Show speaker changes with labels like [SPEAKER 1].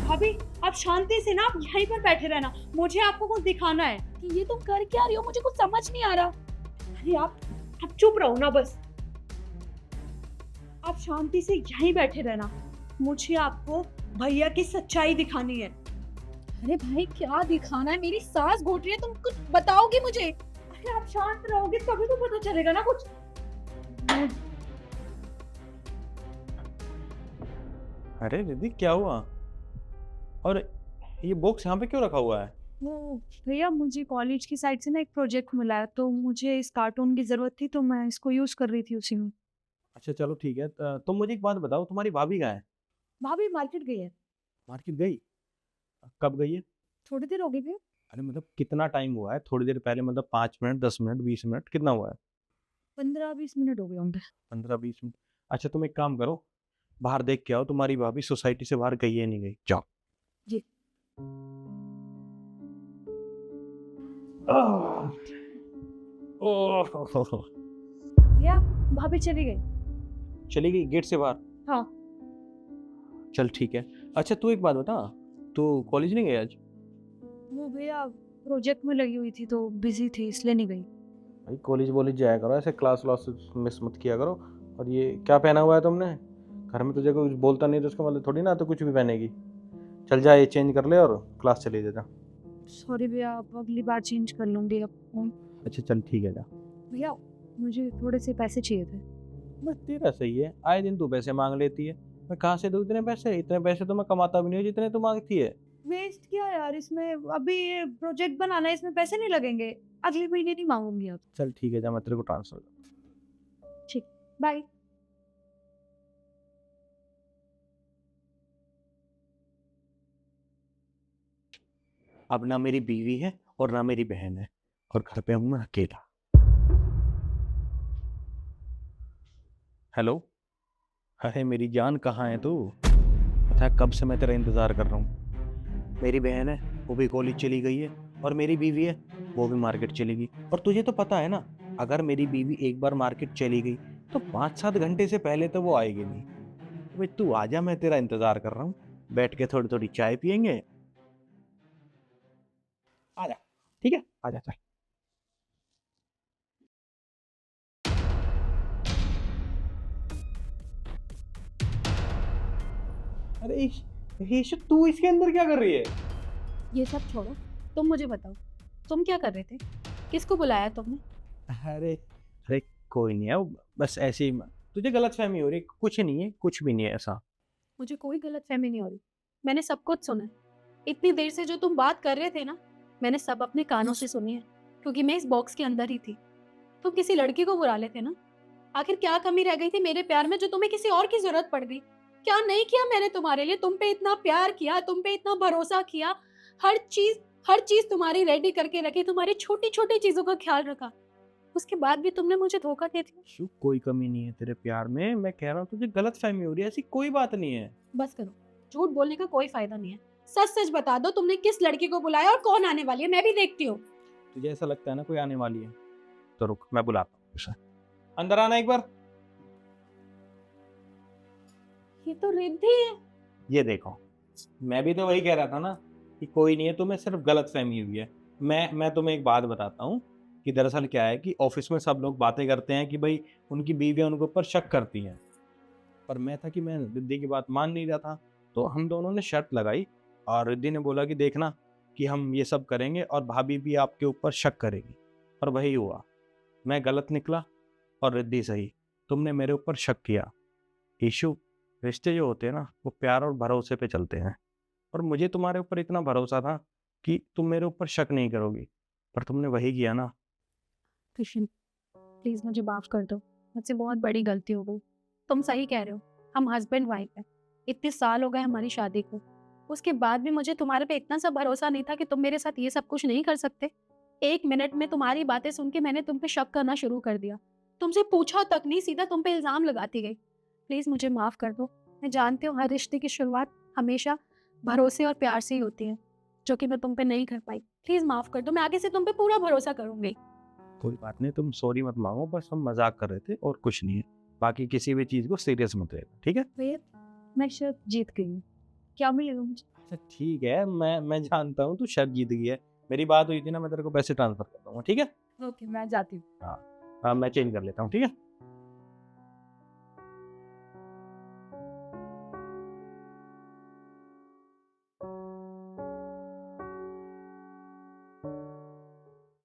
[SPEAKER 1] भाभी आप शांति से ना आप यहीं पर बैठे रहना, मुझे आपको कुछ दिखाना है।
[SPEAKER 2] ये तुम कर क्या रही हो? मुझे कुछ समझ नहीं आ रहा।
[SPEAKER 1] अरे आप चुप रहो ना बस। आप शांति से यहीं बैठे रहना, मुझे आपको भैया की सच्चाई दिखानी है।
[SPEAKER 2] अरे भाई क्या दिखाना है? मेरी सांस घुट रही है, तुम कुछ बताओगी मुझे?
[SPEAKER 1] अरे आप शांत रहोगे तभी तो पता चलेगा ना कुछ।
[SPEAKER 3] अरे दीदी क्या हुआ? और ये बॉक्स यहाँ पे क्यों रखा हुआ है?
[SPEAKER 1] वो भैया मुझे कॉलेज की साइड से ना एक प्रोजेक्ट मिला है, तो मुझे इस कार्टून की जरूरत थी तो मैं इसको यूज कर रही थी उसी में।
[SPEAKER 3] अच्छा चलो ठीक है। तुम मुझे एक बात बताओ, तुम्हारी भाभी कहाँ है?
[SPEAKER 1] भाभी मार्केट गई है।
[SPEAKER 3] मार्केट गई? कब गई है?
[SPEAKER 1] थोड़ी देर हो गई भैया।
[SPEAKER 3] अरे मतलब कितना टाइम हुआ है? थोड़ी देर पहले मतलब 5 मिनट, 10 मिनट, 20 मिनट, कितना हुआ है?
[SPEAKER 1] 15-20 मिनट हो गए होंगे।
[SPEAKER 3] 15-20 मिनट। अच्छा तुम एक काम करो, बाहर देख के आओ तुम्हारी भाभी सोसाइटी से बाहर गई है नहीं गई, जाओ।
[SPEAKER 1] जी।
[SPEAKER 3] ओह
[SPEAKER 1] भैया भाभी चली गई।
[SPEAKER 3] चली गई गेट से बाहर?
[SPEAKER 1] हाँ।
[SPEAKER 3] चल ठीक है। अच्छा तू एक बात बता, तू कॉलेज नहीं गई आज?
[SPEAKER 1] वो भैया प्रोजेक्ट में लगी हुई थी तो बिजी थी इसलिए नहीं गई।
[SPEAKER 3] भाई कॉलेज वॉलेज जाया करो, ऐसे क्लास व्लास मिस मत किया करो। और ये क्या पहना हुआ है तुमने? घर में तुझे कुछ बोलता नहीं तो उसका मतलब थोड़ी ना तो कुछ भी पहनेगी। चल जा ये चेंज कर ले और क्लास चली जा।
[SPEAKER 1] सॉरी भैया, अब अगली बार चेंज कर लूंगी अब।
[SPEAKER 3] अच्छा चल ठीक है जा।
[SPEAKER 1] भैया मुझे थोड़े से पैसे चाहिए थे।
[SPEAKER 3] बस तेरा सही है, आए दिन तू पैसे मांग लेती है। मैं कहाँ से दूँ इतने पैसे? इतने पैसे तो मैं कमाता भी नहीं हूँ जितने तू मांगती है।
[SPEAKER 1] वेस्ट किया यार, इसमें अभी ये प्रोजेक्ट बनाना है, इसमें पैसे नहीं लगेंगे। अगले महीने नहीं मांगूंगी अब।
[SPEAKER 3] चल ठीक है जा, मैं तेरे को ट्रांसफर।
[SPEAKER 1] ठीक, बाय।
[SPEAKER 3] अब ना मेरी बीवी है और ना मेरी बहन है, और घर पे हूँ मैं अकेला। हेलो। अरे मेरी जान कहाँ है तू? पता है कब से मैं तेरा इंतजार कर रहा हूँ। मेरी बहन है वो भी कॉलेज चली गई है, और मेरी बीवी है वो भी मार्केट चली गई। और तुझे तो पता है ना, अगर मेरी बीवी एक बार मार्केट चली गई तो 5-7 घंटे से पहले तो वो आएगी नहीं। भाई तू आजा, मैं तेरा इंतजार कर रहा हूँ। बैठ के थोड़ी थोड़ी चाय पियेंगे। आजा, ठीक है आजा चल। अरे ईशु तू इसके अंदर क्या कर रही है?
[SPEAKER 2] ये सब छोड़ो, तुम मुझे बताओ, तुम क्या कर रहे थे? किसको बुलाया तुमने?
[SPEAKER 3] अरे अरे कोई नहीं है, वो बस ऐसे ही तुझे गलतफहमी हो रही है। कुछ नहीं है, कुछ भी नहीं है ऐसा।
[SPEAKER 2] मुझे कोई गलतफहमी नहीं हो रही। मैंने सब कुछ सुना है। इतनी देर से जो तुम बात कर रहे थे ना, मैंने सब अपने कानों से सुनी है, क्योंकि मैं इस बॉक्स के अंदर ही थी। तुम किसी लड़की को बुला लेते ना। आखिर क्या कमी रह गई थी मेरे प्यार में जो तुम्हें किसी और की जरूरत पड़ गई? क्या नहीं किया मैंने तुम्हारे लिए? तुम पे इतना प्यार किया, तुम पे इतना भरोसा किया, हर चीज तुम्हारी रेडी करके रखी, तुम्हारी छोटी छोटी चीजों का ख्याल रखा। उसके बाद भी तुमने मुझे धोखा दे दिया।
[SPEAKER 3] शु कोई कमी नहीं है तेरे प्यार में, मैं कह रहा हूँ तुझे गलतफहमी हो रही है, ऐसी कोई बात नहीं है।
[SPEAKER 2] बस करो, झूठ बोलने का कोई फायदा नहीं है। सच सच बता दो, तुमने किस लड़की को बुलाया और कौन आने वाली है? मैं भी देखती हूँ।
[SPEAKER 3] तुझे ऐसा लगता है ना कोई आने वाली है, तो रुक मैं बुलाता हूँ उसे। अंदर आना एक बार।
[SPEAKER 2] ये तो रिद्धि है।
[SPEAKER 3] ये देखो, मैं भी तो वही कह रहा था ना कि कोई नहीं है, तुम्हें सिर्फ गलतफहमी हुई है। मैं तुम्हें एक बात बताता हूँ कि दरअसल क्या है कि ऑफिस में सब लोग बातें करते हैं कि भाई उनकी बीवियां उनके ऊपर शक करती हैं। पर मैं था कि मैं रिद्धि की बात मान नहीं रहा था, तो हम दोनों ने शर्त लगाई। और रिद्धि ने बोला कि देखना कि हम ये सब करेंगे और भाभी भी आपके ऊपर शक करेगी। और वही हुआ, मैं गलत निकला और रिद्धि सही। तुमने मेरे ऊपर शक किया। ईशु, रिश्ते जो होते हैं ना वो प्यार और भरोसे पे चलते हैं। और मुझे तुम्हारे ऊपर इतना भरोसा था कि तुम मेरे ऊपर शक नहीं करोगी, पर तुमने वही किया ना।
[SPEAKER 2] कृष्ण, प्लीज मुझे माफ कर दो। मुझसे बहुत बड़ी गलती हो गई। तुम सही कह रहे हो, हम हस्बैंड वाइफ हैं। इतने साल हो गए हमारी शादी को, उसके बाद भी मुझे तुम्हारे पे इतना सा भरोसा नहीं था कि तुम मेरे साथ ये सब कुछ नहीं कर सकते। 1 मिनट में तुम्हारी बातें सुन के मैंने तुम पे शक करना शुरू कर दिया। तुमसे पूछा तक नहीं, सीधा तुम पे इल्जाम लगाती गई। प्लीज मुझे माफ कर दो। मैं जानती हूँ हर रिश्ते की शुरुआत हमेशा भरोसे और प्यार से ही होती है, जो कि मैं तुम पे नहीं कर पाई। प्लीज माफ कर दो, मैं आगे से तुम पे पूरा भरोसा करूंगी।
[SPEAKER 3] कोई बात नहीं, तुम सॉरी मत मांगो, बस हम मजाक कर रहे थे और कुछ नहीं है। बाकी किसी भी चीज को सीरियस मत लेना, ठीक है?
[SPEAKER 1] भैया मैं शायद जीत गई हूँ, क्या मिलेगा मुझे?
[SPEAKER 3] अच्छा ठीक है, मैं जानता हूँ तू शर्त जीत गई है। मेरी बात हुई थी ना, मैं तेरे को पैसे ट्रांसफर कर दूंगा, ठीक है?
[SPEAKER 1] ओके, मैं जाती हूँ।
[SPEAKER 3] हाँ हाँ, मैं चेंज कर लेता हूँ, ठीक है?